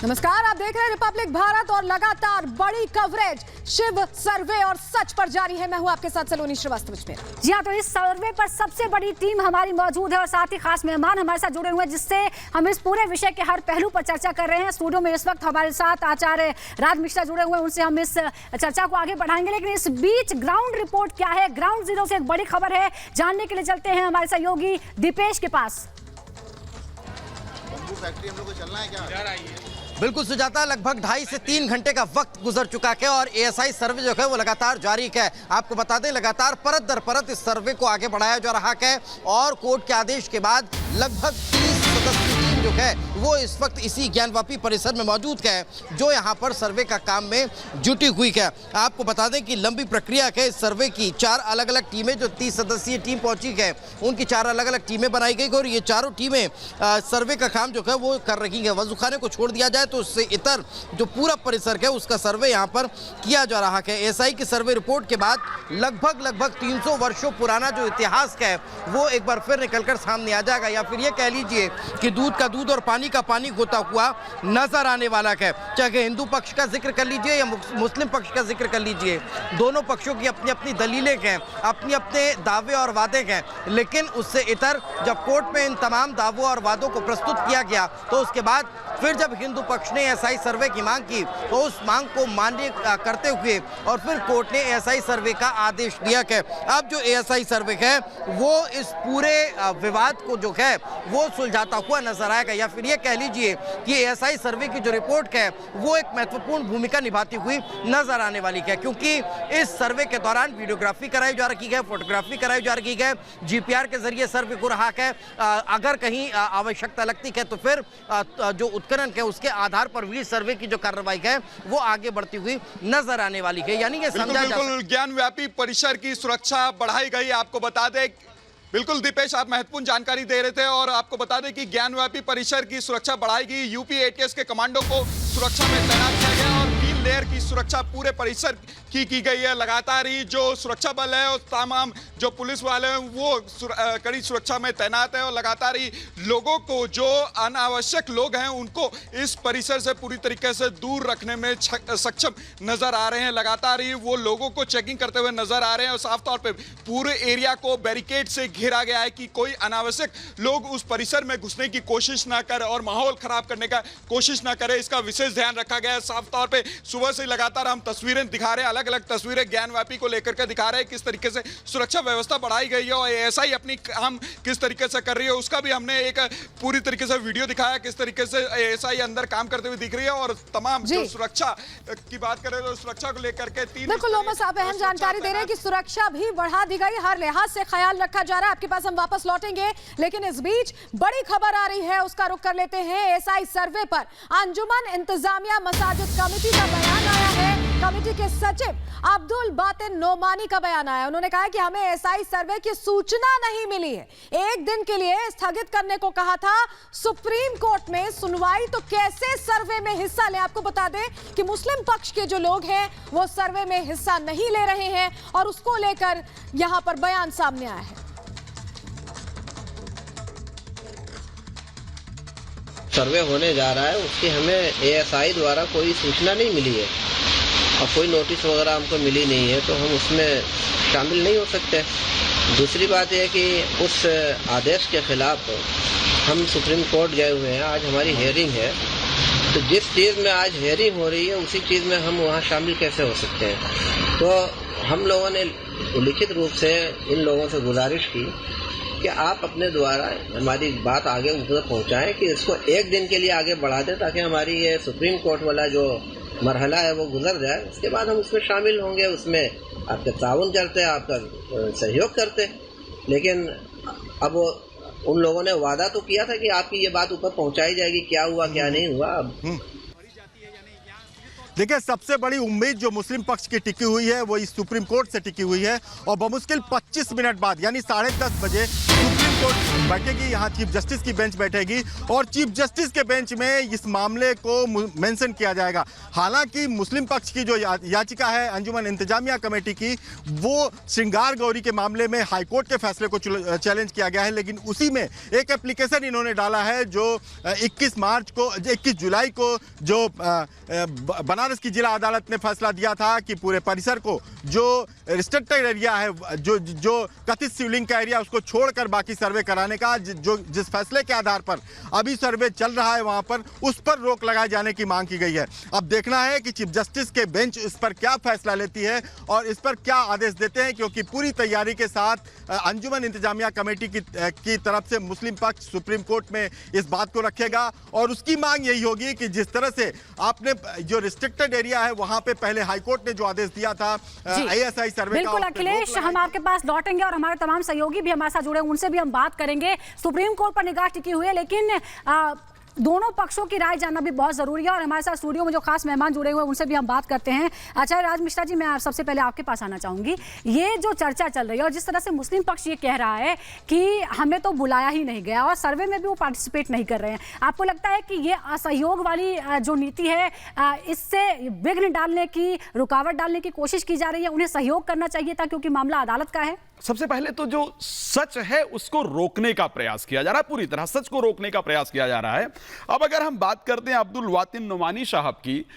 नमस्कार, आप देख रहे हैं रिपब्लिक भारत और लगातार बड़ी कवरेज शिव सर्वे और सच पर जारी है। मैं हूं आपके साथ सलोनी श्रीवास्तव में। जी हाँ, तो इस सर्वे पर सबसे बड़ी टीम हमारी मौजूद है और साथ ही खास मेहमान हमारे साथ जुड़े हुए हैं, जिससे हम इस पूरे विषय के हर पहलू पर चर्चा कर रहे हैं। स्टूडियो में इस वक्त हमारे साथ आचार्य राज मिश्रा जुड़े हुए हैं, उनसे हम इस चर्चा को आगे बढ़ाएंगे। लेकिन इस बीच ग्राउंड रिपोर्ट क्या है, ग्राउंड जीरो से एक बड़ी खबर है, जानने के लिए चलते हैं हमारे सहयोगी दीपेश के पास। फैक्ट्री हम लोग को चलना है क्या? बिल्कुल सुजाता, लगभग 2.5 से 3 घंटे का वक्त गुजर चुका है और एएसआई सर्वे जो है वो लगातार जारी है। आपको बता दें, लगातार परत दर परत इस सर्वे को आगे बढ़ाया जा रहा है और कोर्ट के आदेश के बाद लगभग 30 सदस्यीय टीम जो है वो इस वक्त इसी ज्ञानवापी परिसर में मौजूद है, जो यहाँ पर सर्वे का काम में जुटी हुई है। आपको बता दें कि लंबी प्रक्रिया है इस सर्वे की। 4 अलग अलग टीमें, जो 30 सदस्यीय टीम पहुंची है, उनकी 4 अलग अलग टीमें बनाई गई और ये चारों टीमें सर्वे का काम जो है वो कर रही है। वजूखाने को छोड़ दिया जाए तो उससे इतर जो पूरा परिसर है उसका सर्वे यहाँ पर किया जा रहा है। एएसआई की सर्वे रिपोर्ट के बाद लगभग 300 वर्षों पुराना जो इतिहास है वो एक बार फिर निकलकर सामने आ जाएगा, या फिर ये कह लीजिए कि दूध का दूध और पानी का पानी होता हुआ नजर आने वाला है। चाहे हिंदू पक्ष का जिक्र कर लीजिए या मुस्लिम पक्ष का जिक्र कर लीजिए, दोनों पक्षों की अपनी अपनी दलीलें हैं, अपने अपने दावे और वादे हैं। लेकिन उससे इतर जब कोर्ट में इन तमाम दावों और वादों को प्रस्तुत किया गया तो उसके बाद फिर जब हिंदू पक्ष ने एएसआई सर्वे की मांग की तो उस मांग को मान्य करते हुए और फिर कोर्ट ने एएसआई सर्वे का आदेश दिया है। अब जो एएसआई सर्वे है वो इस पूरे विवाद को जो है वो सुलझाता हुआ नजर आएगा, या फिर ये कह लीजिए कि एएसआई सर्वे की जो रिपोर्ट है वो एक महत्वपूर्ण भूमिका निभाती हुई नजर आने वाली है, क्योंकि इस सर्वे के दौरान वीडियोग्राफी कराई जा रही है, फोटोग्राफी कराई जा रही है, जीपीआर के जरिए सर्वे हो रहा है। अगर कहीं आवश्यकता लगती है तो फिर जो उपकरण है उसके आधार पर भी सर्वे की जो कार्रवाई है वो आगे बढ़ती हुई नजर आने वाली है। यानी ये समझा जा बिल्कुल ज्ञानव्यापी परिसर की सुरक्षा बढ़ाई गई। आपको बता दें, बिल्कुल दीपेश, आप महत्वपूर्ण जानकारी दे रहे थे और आपको बता दें कि ज्ञानव्यापी परिसर की सुरक्षा बढ़ाई गई। यूपी एटीएस के कमांडो को सुरक्षा में तैनात किया गया और 3 लेयर की सुरक्षा पूरे परिसर की गई है। लगातार ही जो सुरक्षा बल है और तमाम जो पुलिस वाले हैं वो कड़ी सुरक्षा में तैनात है और लगातार ही लोगों को, जो अनावश्यक लोग हैं, उनको इस परिसर से पूरी तरीके से दूर रखने में सक्षम नजर आ रहे हैं। लगातार ही वो लोगों को चेकिंग करते हुए नजर आ रहे हैं और साफ तौर पे पूरे एरिया को बैरिकेड से घेरा गया है कि कोई अनावश्यक लोग उस परिसर में घुसने की कोशिश ना करे और माहौल खराब करने का कोशिश ना करे, इसका विशेष ध्यान रखा गया है। साफ तौर पे सुबह से लगातार हम तस्वीरें दिखा रहे हैं, अलग अलग तस्वीरें ज्ञानव्यापी को लेकर के दिखा रहे हैं किस तरीके से सुरक्षा व्यवस्था बढ़ाई गई है और एएसआई अपनी काम किस तरीके से कर रही है उसका भी हमने एक पूरी तरीके से वीडियो दिखाया, किस तरीके से एएसआई अंदर काम करते हुए दिख रही है। और तमाम जो सुरक्षा की बात करें तो सुरक्षा को लेकर के 3 बिल्कुल लोमस साहब अहम जानकारी दे रहे हैं कि सुरक्षा भी बढ़ा दी गई, हर लिहाज से ख्याल रखा जा रहा है। आपके पास हम वापस लौटेंगे, लेकिन इस बीच बड़ी खबर आ रही है, उसका रुख कर लेते हैं। एएसआई सर्वे पर अंजुमन इंतजामिया मसाजिद कमेटी का बयान आया है। कमेटी के सचिव अब्दुल बातिन नोमानी का बयान आया। उन्होंने कहा कि हमें एएसआई सर्वे की सूचना नहीं मिली है, 1 दिन के लिए स्थगित करने को कहा था सुप्रीम कोर्ट में सुनवाई, तो कैसे सर्वे में हिस्सा लें। आपको बता दें कि मुस्लिम पक्ष के जो लोग हैं वो सर्वे में हिस्सा नहीं ले रहे हैं और उसको लेकर यहां पर बयान सामने आया है। सर्वे होने जा रहा है, उसकी हमें एएसआई द्वारा कोई सूचना नहीं मिली है और कोई नोटिस वगैरह हमको मिली नहीं है, तो हम उसमें शामिल नहीं हो सकते। दूसरी बात यह कि उस आदेश के खिलाफ हम सुप्रीम कोर्ट गए हुए हैं, आज हमारी हेयरिंग है, तो जिस चीज़ में आज हेयरिंग हो रही है उसी चीज़ में हम वहाँ शामिल कैसे हो सकते हैं। तो हम लोगों ने लिखित रूप से इन लोगों से गुजारिश की कि आप अपने द्वारा हमारी बात आगे उनको पहुँचाएँ कि इसको 1 दिन के लिए आगे बढ़ा दें, ताकि हमारी ये सुप्रीम कोर्ट वाला जो मरहला है वो गुजर जाए। उसके बाद हम उसमें शामिल होंगे, उसमें आपका ताउन करते, आपका सहयोग करते। लेकिन अब उन लोगों ने वादा तो किया था कि आपकी ये बात ऊपर पहुंचाई जाएगी, क्या हुआ क्या नहीं हुआ। अब देखिए, सबसे बड़ी उम्मीद जो मुस्लिम पक्ष की टिकी हुई है वो इस सुप्रीम कोर्ट से टिकी हुई है और बमुश्किल 25 मिनट बाद यानी 10:30 बजे सुप्रीम कोर्ट बैठेगी, यहाँ चीफ जस्टिस की बेंच बैठेगी और चीफ जस्टिस के बेंच में इस मामले को मेंशन किया जाएगा। हालांकि मुस्लिम पक्ष की जो याचिका है अंजुमन इंतजामिया कमेटी की, वो श्रृंगार गौरी के मामले में हाईकोर्ट के फैसले को चैलेंज किया गया है, लेकिन उसी में एक एप्लीकेशन इन्होंने डाला है जो 21 जुलाई को जो बनारस की जिला अदालत ने फैसला दिया था कि पूरे परिसर को जो रिस्ट्रिक्टेड एरिया है, जो कथित शिवलिंग का एरिया, उसको छोड़कर बाकी सर्वे कराने का जिस फैसले के आधार पर अभी सर्वे चल रहा है वहां पर उस पर रोक लगाए जाने की मांग की गई है। अब देखना है कि चीफ जस्टिस के बेंच इस पर क्या फैसला लेती है और इस पर क्या आदेश देते हैं, क्योंकि पूरी तैयारी के साथ अंजुमन इंतजामिया कमेटी की तरफ से मुस्लिम पक्ष सुप्रीम कोर्ट में इस बात को रखेगा और उसकी मांग यही होगी कि जिस तरह से आपने जो रिस्ट्रिक्टेड एरिया है वहां पे पहले हाईकोर्ट ने जो आदेश दिया था ASI सर्वे का, बिल्कुल अखिलेश, हम आपके पास लौटेंगे और हमारे तमाम सहयोगी भी हमारे साथ जुड़े, उनसे भी हम बात करेंगे। सुप्रीम कोर्ट पर निगाह टिकी हुई है, लेकिन दोनों पक्षों की राय जानना भी बहुत जरूरी है और हमारे साथ स्टूडियो में जो खास मेहमान जुड़े हुए हैं उनसे भी हम बात करते हैं। आचार्य राज मिश्रा जी, मैं सबसे पहले आपके पास आना चाहूंगी। ये जो चर्चा चल रही है और जिस तरह से मुस्लिम पक्ष ये कह रहा है कि हमें तो बुलाया ही नहीं गया और सर्वे में भी वो पार्टिसिपेट नहीं कर रहे हैं, आपको लगता है कि ये असहयोग वाली जो नीति है इससे विघ्न डालने की, रुकावट डालने की कोशिश की जा रही है? उन्हें सहयोग करना चाहिए था क्योंकि मामला अदालत का है। सबसे पहले तो जो सच है उसको रोकने का प्रयास किया जा रहा है, पूरी तरह सच को रोकने का प्रयास किया जा रहा है। अब अगर हम बात करते हैं अब्दुल वातिन नुमानी साहब की,